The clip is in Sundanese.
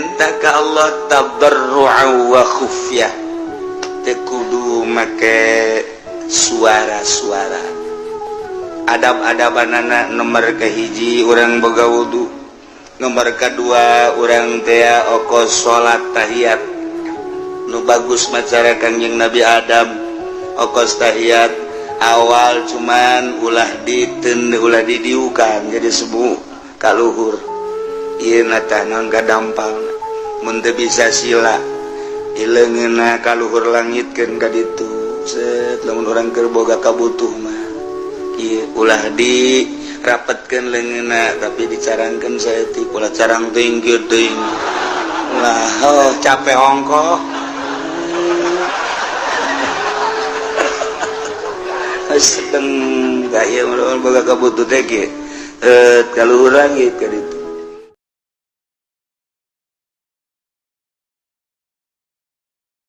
minta ka Allah tadarru'an wa khufyah teu kudu make suara-suara adab-adabanana nomor kahiji urang boga wudu nomor kedua urang teh okos salat tahiyat nu bagus macara Kangjeng Nabi Adam okos tahiyat awal cuman ulah didiukan jadi sebu kaluhur ieu tah naon kadampal mun teu bisa sila ileungeunna kaluhur langitkeun ka ditu set lamun urang keur boga kabutuh mah ieu ulah dirapetkeun leungeunna tapi dicarangkeun saeutik ulah carang teuing teuing ulah capek ongkoh sedeng gaya boga kabutuh teh ge kaluhur langit ka ditu